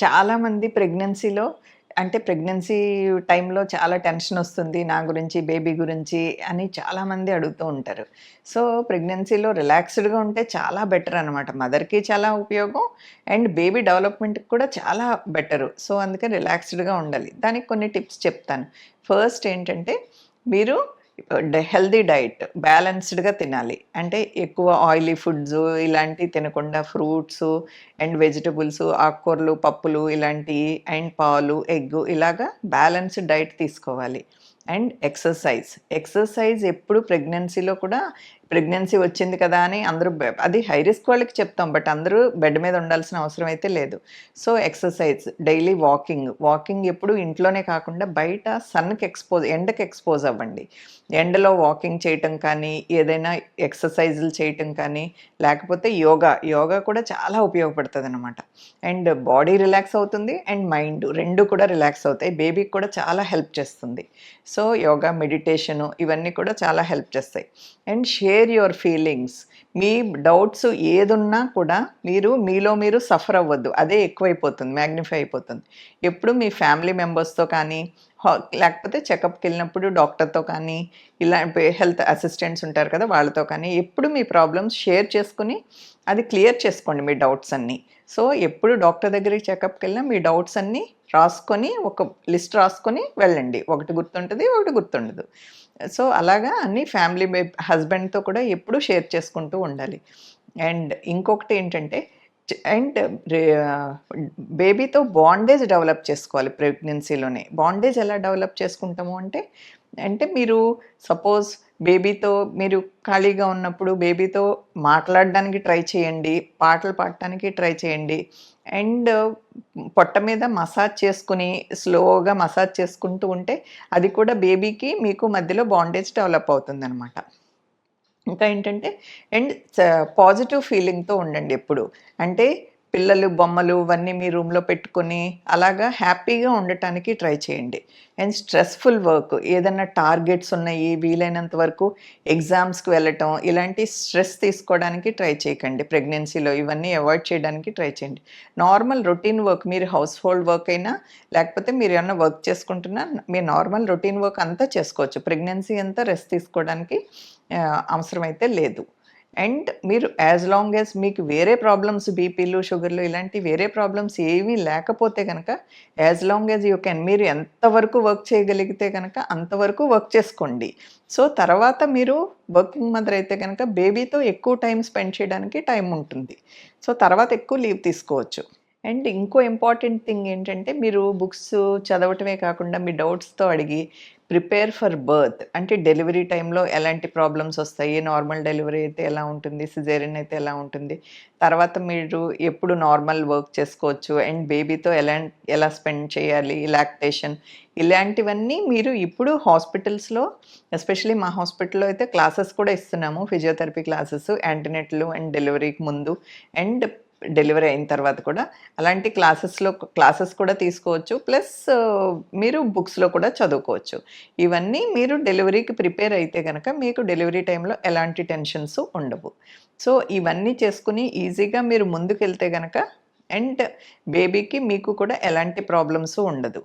చాలామంది ప్రెగ్నెన్సీలో అంటే ప్రెగ్నెన్సీ టైంలో చాలా టెన్షనొస్తుంది నా గురించి, బేబీ గురించి అని చాలామంది అడుగుతూ ఉంటారు. సో, ప్రెగ్నెన్సీలో రిలాక్స్‌డ్‌గా ఉంటే చాలా బెటరనమాట. మదర్‌కి చాలా ఉపయోగం అండ్ బేబీ డెవలప్‌మెంట్‌కి కూడా చాలా బెటరు. సో, అందుకని రిలాక్స్‌డ్‌గా ఉండాలి. దానికి కొన్ని టిప్స్ చెప్తాను. ఫస్ట్ ఏంటంటే, మీరు హెల్తీ డైట్ బ్యాలెన్స్డ్‌గా తినాలి. అంటే ఎక్కువ ఆయిలీ ఫుడ్సు ఇలాంటివి తినకుండా ఫ్రూట్సు అండ్ వెజిటబుల్సు, ఆకుకూరలు, పప్పులు ఇలాంటియి అండ్ పాలు, ఎగ్గు ఇలాగా బ్యాలెన్స్‌డ్ డైట్ తీసుకోవాలి. అండ్ ఎక్సర్సైజ్ ఎప్పుడు ప్రెగ్నెన్సీలో కూడా ప్రెగ్నెన్సీ వచ్చింది కదా అని అందరూ అది హై రిస్క్ వాళ్ళకి చెప్తాం. బట్ అందరూ బెడ్ మీద ఉండాల్సిన అవసరం అయితే లేదు. సో, డైలీ వాకింగ్ ఎప్పుడు ఇంట్లోనే కాకుండా బయట ఎండకి ఎక్స్‌పోజ్ అవ్వండి. ఎండలో వాకింగ్ చేయటం కానీ, ఏదైనా ఎక్సర్సైజులు చేయటం కానీ, లేకపోతే యోగా కూడా చాలా ఉపయోగపడుతదనమాట. అండ్ బాడీ రిలాక్స్ అవుతుంది అండ్ మైండ్ 2 కూడా రిలాక్స్ అవుతాయి. బేబీకి కూడా చాలా హెల్ప్ చేస్తుంది. సో, యోగా, మెడిటేషను ఇవన్నీ కూడా చాలా హెల్ప్ చేస్తాయి. And share your feelings. Me doubts ఏదున్నా కూడా మీలో మీరు సఫర్ అవ్వద్దు. అదే ఎక్కువైపోతుంది, మ్యాగ్నిఫై అయిపోతుంది. ఎప్పుడు మీ ఫ్యామిలీ మెంబర్స్‌తో కానీ, లేకపోతే చెకప్‌కెళ్ళినప్పుడు డాక్టర్‌తో కానీ, ఇలా హెల్త్ అసిస్టెంట్స్ ఉంటారు కదా! వాళ్ళతో కానీ ఎప్పుడు మీ ప్రాబ్లమ్స్ షేర్ చేసుకొని, అది క్లియర్ చేసుకోండి మీ డౌట్స్ అన్నీ. సో, ఎప్పుడు డాక్టర్ దగ్గరికి చెకప్‌కెళ్ళినా మీ డౌట్స్ అన్నీ రాసుకొని, ఒక లిస్ట్ రాసుకొని వెళ్ళండి. ఒకటి గుర్తుంటది, ఒకటి గుర్తుండదు. సో, అలాగా అన్నీ హస్బెండ్‌తో కూడా ఎప్పుడూ షేర్ చేసుకుంటూ ఉండాలి. అండ్ ఇంకొకటేంటంటే అండ్ రే బేబీతో బాండేజ్ డెవలప్ చేసుకోవాలి ప్రెగ్నెన్సీలోనే. బాండేజ్ ఎలా డెవలప్ చేసుకుంటాము అంటే, మీరు సపోజ్ బేబీతో మీరు ఖాళీగా ఉన్నప్పుడు బేబీతో మాట్లాడడానికి ట్రై చేయండి. పాటలు పాడటానికి ట్రై చేయండి. అండ్ పొట్ట మీద మసాజ్ చేసుకొని, స్లోగా మసాజ్ చేసుకుంటూ ఉంటే, అది కూడా బేబీకి మీకు మధ్యలో బాండేజ్ డెవలప్ అవుతుందనమాట. ఇంకా ఏంటంటే అండ్ పాజిటివ్ ఫీలింగ్‌తో ఉండండి ఎప్పుడు. అంటే పిల్లలు, బొమ్మలు ఇవన్నీ మీ రూమ్‌లో పెట్టుకొని అలాగా హ్యాపీగా ఉండటానికి ట్రై చేయండి. అండ్ స్ట్రెస్‌ఫుల్ వర్క్ ఏదన్నా టార్గెట్స్ ఉన్నాయి, వీలైనంత వరకు ఎగ్జామ్స్‌కి వెళ్ళటం, ఇలాంటి స్ట్రెస్ తీసుకోవడానికి ట్రై చేయకండి ప్రెగ్నెన్సీలో. ఇవన్నీ అవాయిడ్ చేయడానికి ట్రై చేయండి. నార్మల్ రొటీన్ వర్క్ మీరు హౌస్ హోల్డ్ వర్క్ అయినా, లేకపోతే మీరేమన్నా వర్క్ చేసుకుంటున్నా, మీ నార్మల్ రొటీన్ వర్క్ అంతా చేసుకోవచ్చు. ప్రెగ్నెన్సీ అంతా రెస్ట్ తీసుకోవడానికి అవసరమైతే లేదు. అండ్ మీరు యాజ్ లాంగ్ యాజ్ మీకు వేరే ప్రాబ్లమ్స్ బీపీలు, షుగర్‌లు ఇలాంటి వేరే ప్రాబ్లమ్స్ ఏమీ లేకపోతే గనక as long as you can మీరు ఎంతవరకు వర్క్ చేయగలిగితే గనక అంతవరకు వర్క్ చేసుకోండి. సో, తర్వాత మీరు వర్కింగ్ మదర్ అయితే గనక బేబీతో ఎక్కువ టైమ్ స్పెండ్ చేయడానికి టైం ఉంటుంది. సో, తర్వాత ఎక్కువ లీవ్ తీసుకోవచ్చు. అండ్ ఇంకో ఇంపార్టెంట్ థింగ్ ఏంటంటే, మీరు బుక్స్ చదవటమే కాకుండా మీ డౌట్స్‌తో అడిగి ప్రిపేర్ ఫర్ బర్త్ అంటే డెలివరీ టైంలో ఎలాంటి ప్రాబ్లమ్స్ వస్తాయి, నార్మల్ డెలివరీ అయితే ఎలా ఉంటుంది, సిజేరియన్ అయితే ఎలా ఉంటుంది, తర్వాత మీరు ఎప్పుడు నార్మల్ వర్క్ చేసుకోవచ్చు అండ్ బేబీతో ఎలా స్పెండ్ చేయాలి, లాక్టేషన్ ఇలాంటివన్నీ మీరు ఇప్పుడు హాస్పిటల్స్‌లో ఎస్పెషల్లీ మా హాస్పిటల్‌లో అయితే క్లాసెస్ కూడా ఇస్తున్నాము. ఫిజియోథెరపీ క్లాసెస్ యాంటీనేటల్ అండ్ డెలివరీకి ముందు అండ్ డెలివరీ అయిన తర్వాత కూడా అలాంటి క్లాసెస్ కూడా తీసుకోవచ్చు. ప్లస్ మీరు బుక్స్‌లో కూడా చదువుకోవచ్చు. ఇవన్నీ మీరు డెలివరీకి ప్రిపేర్ అయితే గనక మీకు డెలివరీ టైంలో ఎలాంటి టెన్షన్స్ ఉండవు. సో, ఇవన్నీ చేసుకొని ఈజీగా మీరు ముందుకెళ్తే గనక అండ్ బేబీకి మీకు కూడా ఎలాంటి ప్రాబ్లమ్స్ ఉండదు.